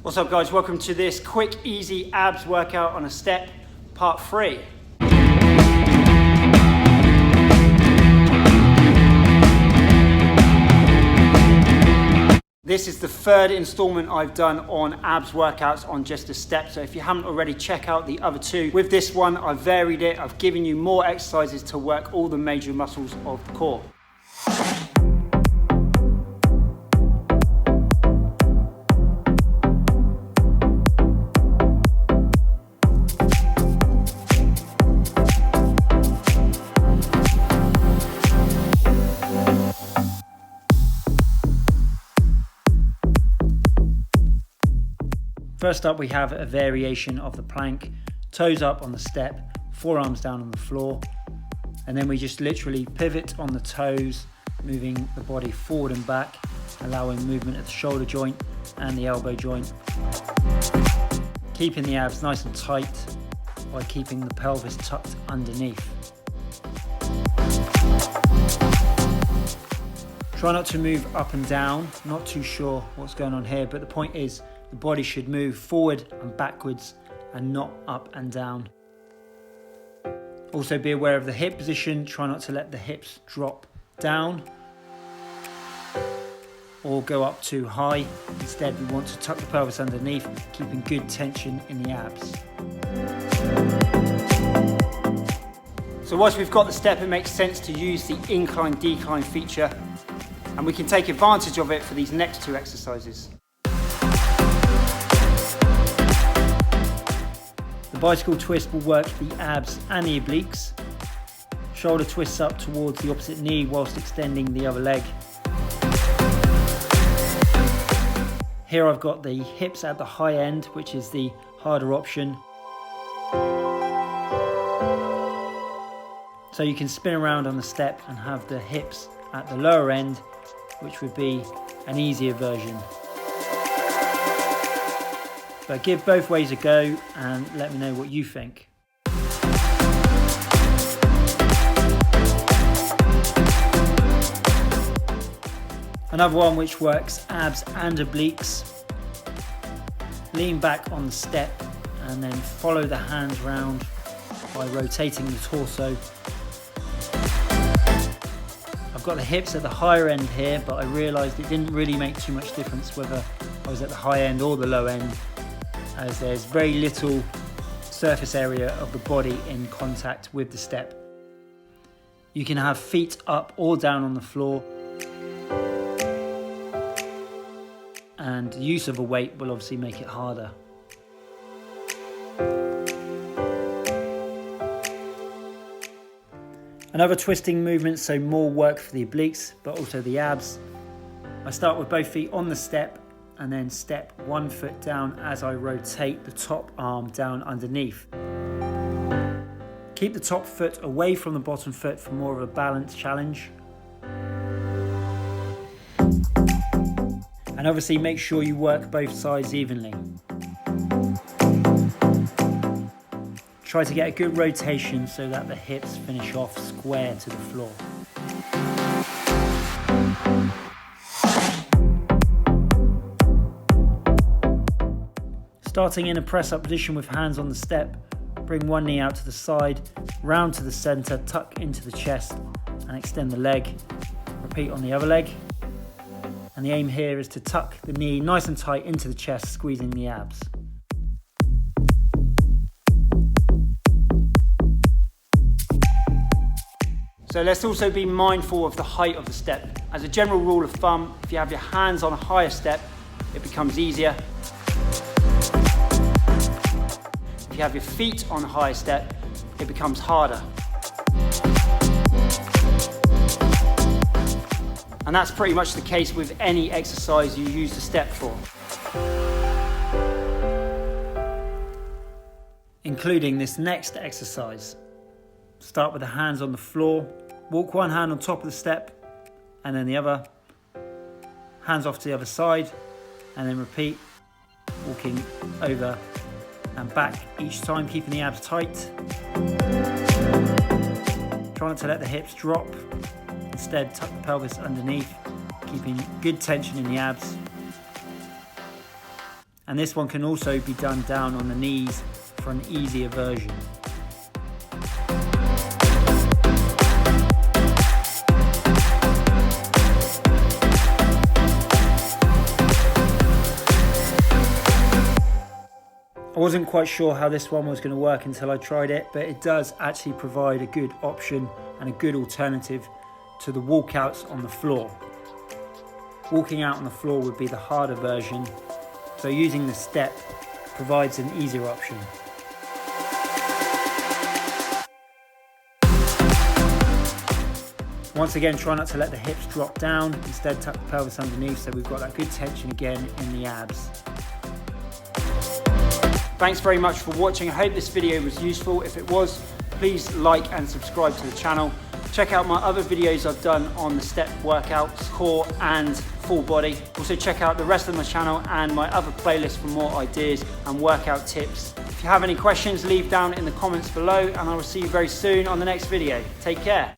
What's up guys, welcome to this quick easy abs workout on a step, part 3. This is the third installment I've done on abs workouts on just a step, so if you haven't already, check out the other two. With this one, I've varied it, I've given you more exercises to work all the major muscles of the core. First up, we have a variation of the plank, toes up on the step, forearms down on the floor, and then we just literally pivot on the toes, moving the body forward and back, allowing movement at the shoulder joint and the elbow joint, keeping the abs nice and tight by keeping the pelvis tucked underneath. Try not to move up and down, not too sure what's going on here, but the point is the body should move forward and backwards and not up and down. Also be aware of the hip position, try not to let the hips drop down or go up too high. Instead, we want to tuck the pelvis underneath, keeping good tension in the abs. So once we've got the step, it makes sense to use the incline-decline feature, and we can take advantage of it for these next two exercises. The bicycle twist will work the abs and the obliques. Shoulder twists up towards the opposite knee whilst extending the other leg. Here I've got the hips at the high end, which is the harder option. So you can spin around on the step and have the hips at the lower end, which would be an easier version. But give both ways a go and let me know what you think. Another one which works abs and obliques. Lean back on the step and then follow the hands round by rotating the torso. I've got the hips at the higher end here, but I realised it didn't really make too much difference whether I was at the high end or the low end, as there's very little surface area of the body in contact with the step. You can have feet up or down on the floor, and the use of a weight will obviously make it harder. Another twisting movement, so more work for the obliques but also the abs. I start with both feet on the step and then step one foot down as I rotate the top arm down underneath. Keep the top foot away from the bottom foot for more of a balance challenge. And obviously make sure you work both sides evenly. Try to get a good rotation so that the hips finish off square to the floor. Starting in a press-up position with hands on the step, bring one knee out to the side, round to the center, tuck into the chest and extend the leg. Repeat on the other leg. And the aim here is to tuck the knee nice and tight into the chest, squeezing the abs. So let's also be mindful of the height of the step. As a general rule of thumb, if you have your hands on a higher step, it becomes easier. If you have your feet on a higher step, it becomes harder. And that's pretty much the case with any exercise you use the step for, including this next exercise. Start with the hands on the floor. Walk one hand on top of the step and then the other. Hands off to the other side and then repeat, walking over and back each time, keeping the abs tight. Try not to let the hips drop. Instead, tuck the pelvis underneath, keeping good tension in the abs. And this one can also be done down on the knees for an easier version. I wasn't quite sure how this one was going to work until I tried it, but it does actually provide a good option and a good alternative to the walkouts on the floor. Walking out on the floor would be the harder version, so using the step provides an easier option. Once again, try not to let the hips drop down, instead tuck the pelvis underneath so we've got that good tension again in the abs. Thanks very much for watching. I hope this video was useful. If it was, please like and subscribe to the channel. Check out my other videos I've done on the step workouts, core and full body. Also check out the rest of my channel and my other playlist for more ideas and workout tips. If you have any questions, leave down in the comments below, and I will see you very soon on the next video. Take care.